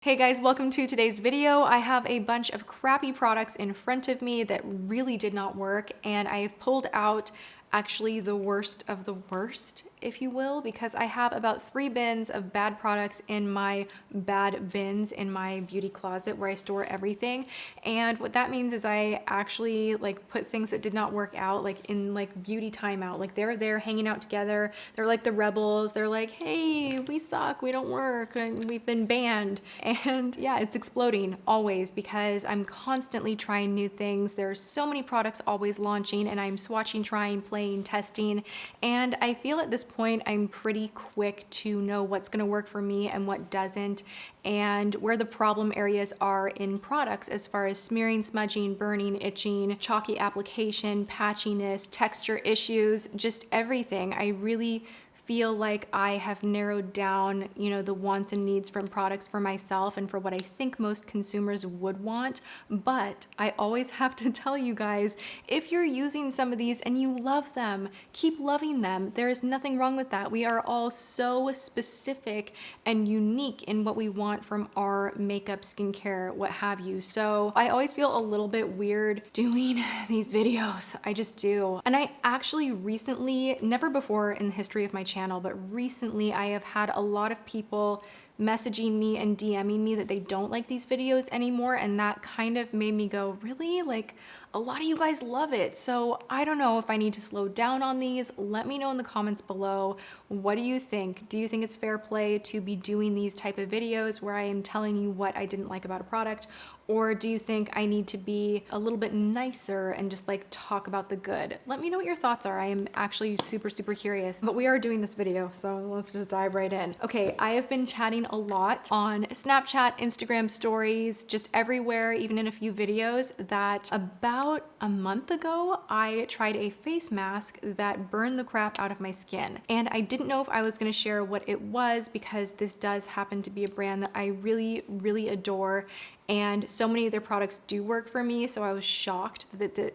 Hey guys, welcome to today's video. I have a bunch of crappy products in front of me that really did not work, and I have pulled out actually the worst of the worst, if you will, because I have about 3 bins of bad products in my bad bins in my beauty closet where I store everything. And what that means is I actually put things that did not work out in beauty timeout. Like they're there hanging out together. They're like the rebels. They're like, hey, we suck, we don't work, and we've been banned. And yeah, it's exploding always because I'm constantly trying new things. There's so many products always launching, and I'm swatching, trying, playing, testing, and I feel at this point I'm pretty quick to know what's going to work for me and what doesn't, and where the problem areas are in products as far as smearing, smudging, burning, itching, chalky application, patchiness, texture issues, just everything. I really feel like I have narrowed down, the wants and needs from products for myself and for what I think most consumers would want. But I always have to tell you guys, if you're using some of these and you love them, keep loving them. There is nothing wrong with that. We are all so specific and unique in what we want from our makeup, skincare, what have you. So I always feel a little bit weird doing these videos. I just do. And I actually recently, never before in the history of my channel, but recently I have had a lot of people messaging me and DMing me that they don't like these videos anymore, and that kind of made me go, really? Like, a lot of you guys love it. So I don't know if I need to slow down on these. Let me know in the comments below. What do you think? Do you think it's fair play to be doing these type of videos where I am telling you what I didn't like about a product? Or do you think I need to be a little bit nicer and just talk about the good? Let me know what your thoughts are. I am actually super curious, but we are doing this video, so let's just dive right in. Okay, I have been chatting a lot on Snapchat, Instagram stories, just everywhere, even in a few videos, that about a month ago, I tried a face mask that burned the crap out of my skin. And I didn't know if I was gonna share what it was because this does happen to be a brand that I really adore. And so many of their products do work for me, so I was shocked that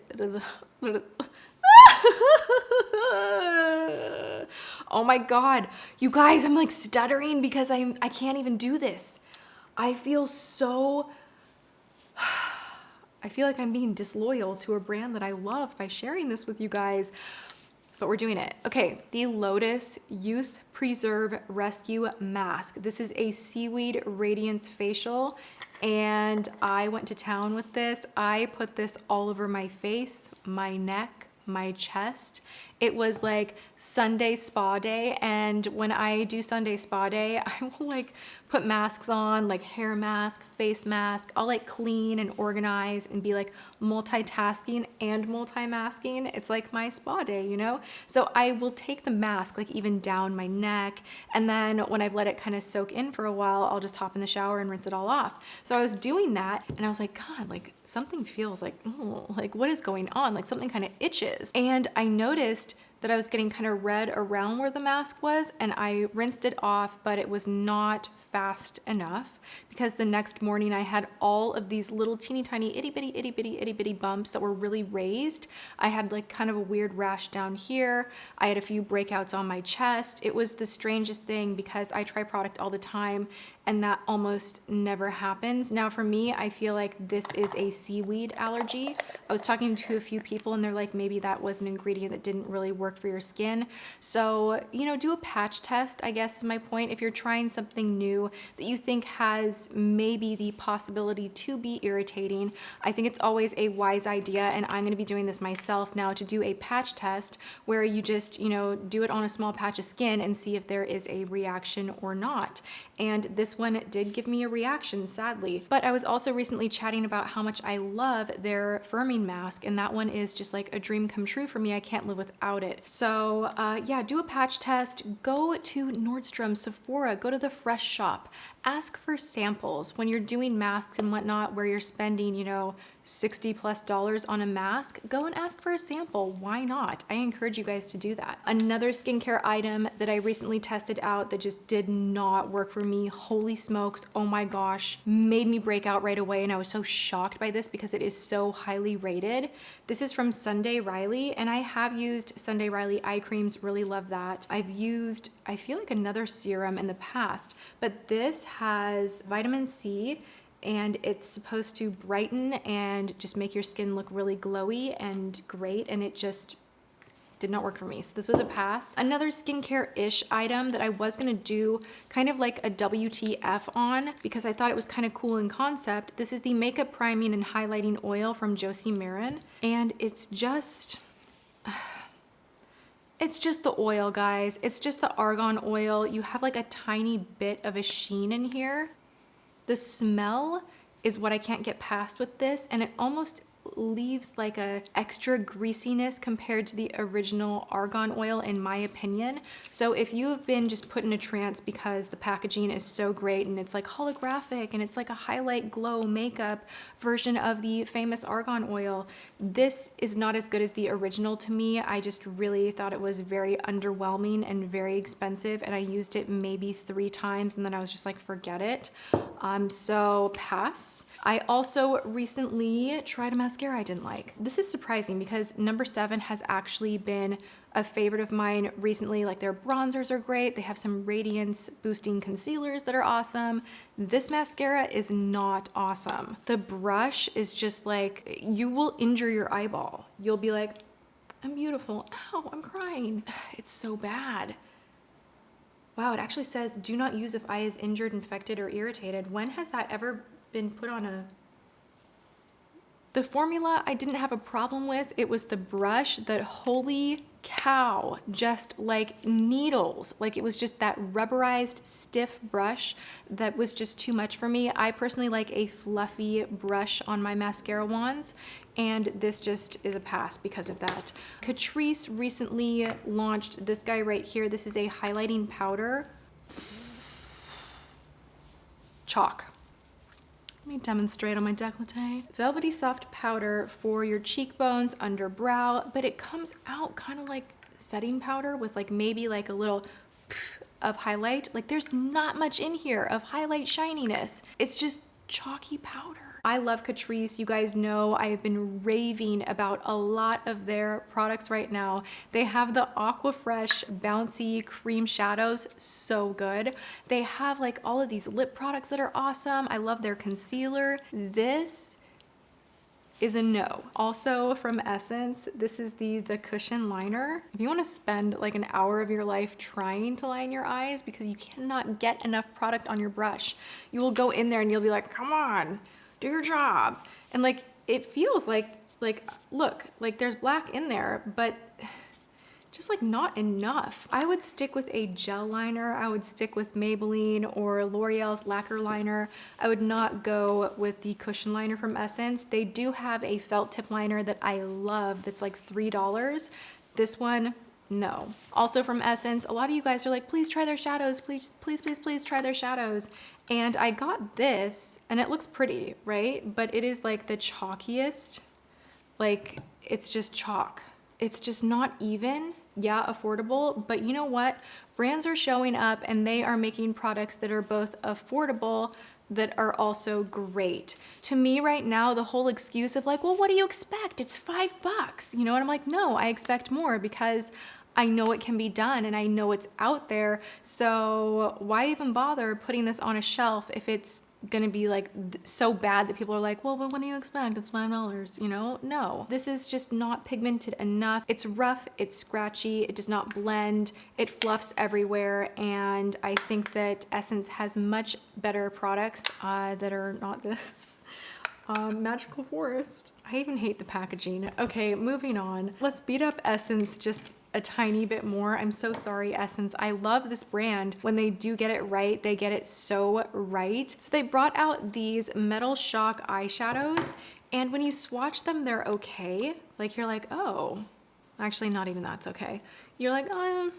oh my god, you guys, I'm stuttering because I can't even do this. I feel so I feel like I'm being disloyal to a brand that I love by sharing this with you guys, but we're doing it. Okay, the Lotus Youth Preserve Rescue Mask. This is a seaweed radiance facial, and I went to town with this. I put this all over my face, my neck, my chest. It was like Sunday spa day, and when I do Sunday spa day, I will put masks on, hair mask, face mask. I'll clean and organize and be multitasking and multi-masking. It's like my spa day, So I will take the mask even down my neck, and then when I've let it kind of soak in for a while, I'll just hop in the shower and rinse it all off. So I was doing that, and I was like, God, something feels what is going on? Something kind of itches. And I noticed that I was getting kind of red around where the mask was, and I rinsed it off, but it was not fast enough because the next morning I had all of these little teeny tiny itty bitty bumps that were really raised. I had kind of a weird rash down here. I had a few breakouts on my chest. It was the strangest thing because I try product all the time and that almost never happens. Now for me, I feel like this is a seaweed allergy. I was talking to a few people and they're like, maybe that was an ingredient that didn't really work for your skin. So, do a patch test, I guess is my point. If you're trying something new that you think has maybe the possibility to be irritating, I think it's always a wise idea, and I'm gonna be doing this myself now, to do a patch test where you just, do it on a small patch of skin and see if there is a reaction or not. And this one did give me a reaction, sadly. But I was also recently chatting about how much I love their firming mask, and that one is just a dream come true for me. I can't live without it. So yeah, do a patch test. Go to Nordstrom, Sephora, go to the Fresh Shop. Ask for samples when you're doing masks and whatnot, where you're spending, $60+ on a mask, go and ask for a sample. Why not? I encourage you guys to do that. Another skincare item that I recently tested out that just did not work for me, holy smokes, oh my gosh, made me break out right away, and I was so shocked by this because it is so highly rated. This is from Sunday Riley, and I have used Sunday Riley eye creams, really love that. I've used, I feel like another serum in the past, but this has vitamin C, and it's supposed to brighten and just make your skin look really glowy and great, and it just did not work for me. So this was a pass. Another skincare-ish item that I was gonna do kind of like a WTF on because I thought it was kind of cool in concept. This is the Makeup Priming and Highlighting Oil from Josie Maran, and it's just the oil, guys. It's just the argan oil. You have like a tiny bit of a sheen in here. The smell is what I can't get past with this, and it almost leaves like a extra greasiness compared to the original argan oil, in my opinion. So if you have been just put in a trance because the packaging is so great and it's like holographic and it's like a highlight glow makeup version of the famous argan oil, this is not as good as the original to me. I just really thought it was very underwhelming and very expensive, and I used it maybe 3 times and then I was just like, forget it. So pass. I also recently tried a mascara I didn't like. This is surprising because number 7 has actually been a favorite of mine recently. Like, their bronzers are great. They have some radiance boosting concealers that are awesome. This mascara is not awesome. The brush is just like, you will injure your eyeball. You'll be like, I'm beautiful. Ow, I'm crying. It's so bad. Wow, it actually says, do not use if eye is injured, infected, or irritated. When has that ever been put on a... The formula I didn't have a problem with. It was the brush that, holy cow, just like needles. Like, it was just that rubberized, stiff brush that was just too much for me. I personally like a fluffy brush on my mascara wands, and this just is a pass because of that. Catrice recently launched this guy right here. This is a highlighting powder. Chalk. Let me demonstrate on my décolleté. Velvety soft powder for your cheekbones, under brow, but it comes out kind of like setting powder with like maybe like a little of highlight. Like, there's not much in here of highlight shininess. It's just chalky powder. I love Catrice. You guys know I have been raving about a lot of their products right now. They have the Aqua Fresh Bouncy Cream Shadows, so good. They have like all of these lip products that are awesome. I love their concealer. This is a no. Also from Essence, this is the cushion liner. If you want to spend like an hour of your life trying to line your eyes because you cannot get enough product on your brush, you will go in there and you'll be like, come on, do your job. And like, it feels like look, like there's black in there, but just like not enough. I would stick with a gel liner. I would stick with Maybelline or L'Oreal's lacquer liner. I would not go with the cushion liner from Essence. They do have a felt tip liner that I love that's like $3. This one, no. Also from Essence, a lot of you guys are like, please try their shadows. Please, please, please, please try their shadows. And I got this, and it looks pretty, right? But it is like the chalkiest. Like, it's just chalk. It's just not even. Yeah, affordable, but you know what? Brands are showing up and they are making products that are both affordable, that are also great. To me right now, the whole excuse of like, well, what do you expect? It's $5. You know, and I'm like, no, I expect more because I know it can be done and I know it's out there. So why even bother putting this on a shelf if it's gonna be like so bad that people are like, well, what do you expect? It's $5, you know? No, this is just not pigmented enough. It's rough, it's scratchy, it does not blend, it fluffs everywhere, and I think that Essence has much better products that are not this. Magical Forest. I even hate the packaging. Okay, moving on. Let's beat up Essence just a tiny bit more. I'm so sorry, Essence. I love this brand. When they do get it right, they get it so right. So they brought out these Metal Shock eyeshadows, and when you swatch them, they're okay. Like, you're like, oh, actually not even that's okay. You're like, oh,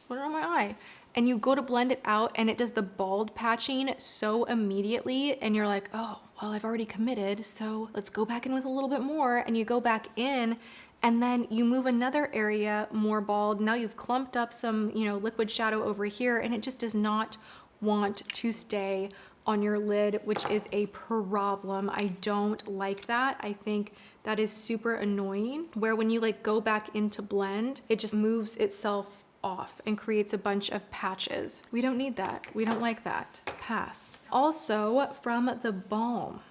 put it on my eye. and you go to blend it out and it does the bald patching so immediately, and you're like, oh, well, I've already committed, so let's go back in with a little bit more. And you go back in and then you move another area more bald. Now you've clumped up some, you know, liquid shadow over here, and it just does not want to stay on your lid, which is a problem. I don't like that. I think that is super annoying, where when you like go back into blend, it just moves itself off and creates a bunch of patches. We don't need that. We don't like that. Pass. Also from the balm.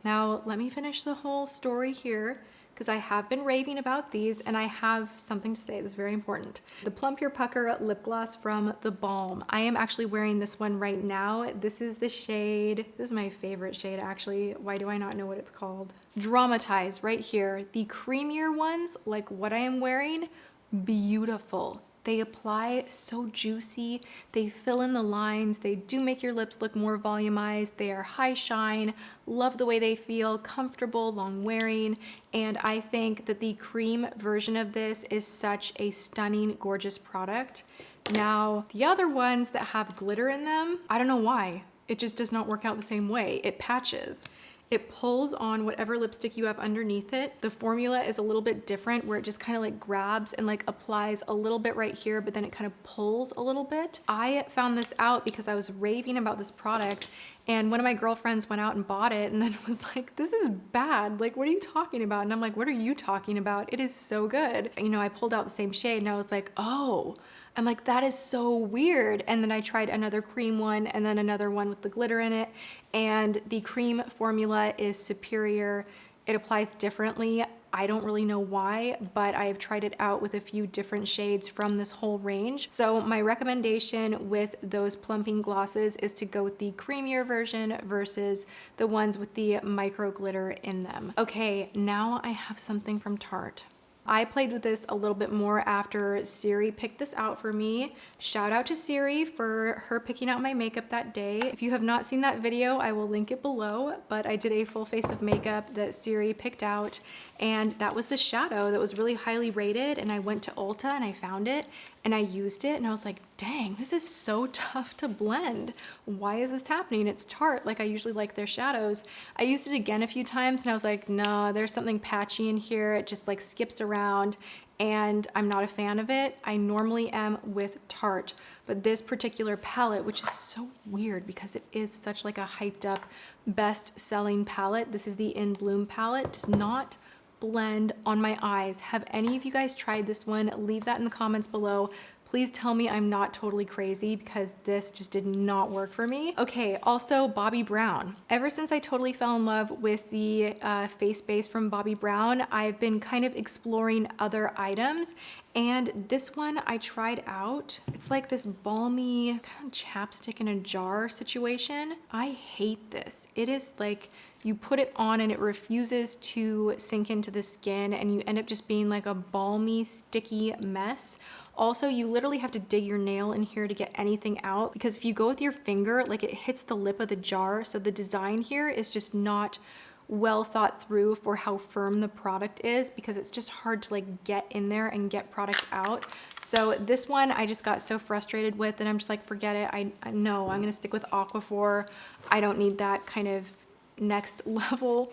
Now let me finish the whole story here, because I have been raving about these and I have something to say that's very important. The Plump Your Pucker lip gloss from the Balm. I am actually wearing this one right now. This is the shade, this is my favorite shade actually. Why do I not know what it's called? Dramatize right here. The creamier ones, like what I am wearing, beautiful. They apply so juicy, they fill in the lines, they do make your lips look more volumized, they are high shine, love the way they feel, comfortable, long wearing, and I think that the cream version of this is such a stunning, gorgeous product. Now, the other ones that have glitter in them, I don't know why. It just does not work out the same way. It patches. It pulls on whatever lipstick you have underneath it. The formula is a little bit different, where it just kind of like grabs and like applies a little bit right here, but then it kind of pulls a little bit. I found this out because I was raving about this product, and one of my girlfriends went out and bought it and then was like, this is bad. Like, what are you talking about? And I'm like, what are you talking about? It is so good. You know, I pulled out the same shade and I was like, oh, I'm like, that is so weird. And then I tried another cream one and then another one with the glitter in it. And the cream formula is superior. It applies differently. I don't really know why, but I have tried it out with a few different shades from this whole range. So my recommendation with those plumping glosses is to go with the creamier version versus the ones with the micro glitter in them. Okay, now I have something from Tarte. I played with this a little bit more after Siri picked this out for me. Shout out to Siri for her picking out my makeup that day. If you have not seen that video, I will link it below, but I did a full face of makeup that Siri picked out, and that was the shadow that was really highly rated, and I went to Ulta and I found it and I used it and I was like, dang, this is so tough to blend. Why is this happening? It's Tarte, like I usually like their shadows. I used it again a few times and I was like, no, there's something patchy in here. It just like skips around and I'm not a fan of it. I normally am with Tarte, but this particular palette, which is so weird because it is such like a hyped up best-selling palette. This is the In Bloom palette. Does not blend on my eyes. Have any of you guys tried this one? Leave that in the comments below. Please tell me I'm not totally crazy, because this just did not work for me. Okay, also Bobbi Brown. Ever since I totally fell in love with the face base from Bobbi Brown, I've been kind of exploring other items, and this one I tried out. It's like this balmy kind of chapstick in a jar situation. I hate this. It is like you put it on and it refuses to sink into the skin, and you end up just being like a balmy, sticky mess. Also, you literally have to dig your nail in here to get anything out, because if you go with your finger, like it hits the lip of the jar. So the design here is just not well thought through for how firm the product is, because it's just hard to like get in there and get product out. So this one I just got so frustrated with, and I'm just like, forget it. I know I'm gonna stick with Aquaphor. I don't need that kind of next level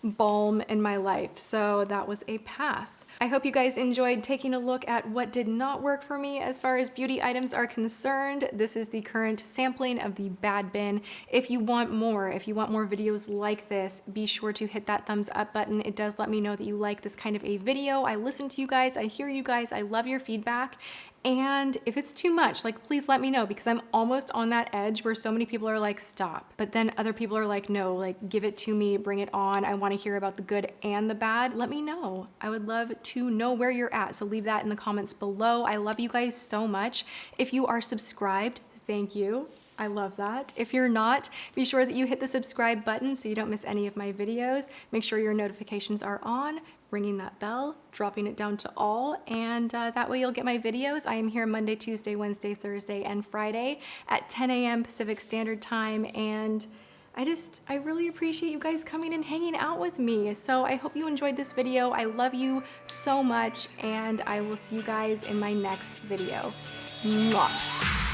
balm in my life, so that was a pass. I hope you guys enjoyed taking a look at what did not work for me as far as beauty items are concerned. This is the current sampling of the bad bin. If you want more videos like this, be sure to hit that thumbs up button. It does let me know that you like this kind of a video. I listen to you guys, I hear you guys, I love your feedback. And if it's too much, like, please let me know, because I'm almost on that edge where so many people are like, stop. But then other people are like, no, like, give it to me, bring it on. I want to hear about the good and the bad. Let me know. I would love to know where you're at. So leave that in the comments below. I love you guys so much. If you are subscribed, thank you. I love that. If you're not, be sure that you hit the subscribe button so you don't miss any of my videos. Make sure your notifications are on, ringing that bell, dropping it down to all, and that way you'll get my videos. I am here Monday, Tuesday, Wednesday, Thursday, and Friday at 10 a.m. Pacific Standard Time, and I really appreciate you guys coming and hanging out with me. So I hope you enjoyed this video. I love you so much, and I will see you guys in my next video. Mwah.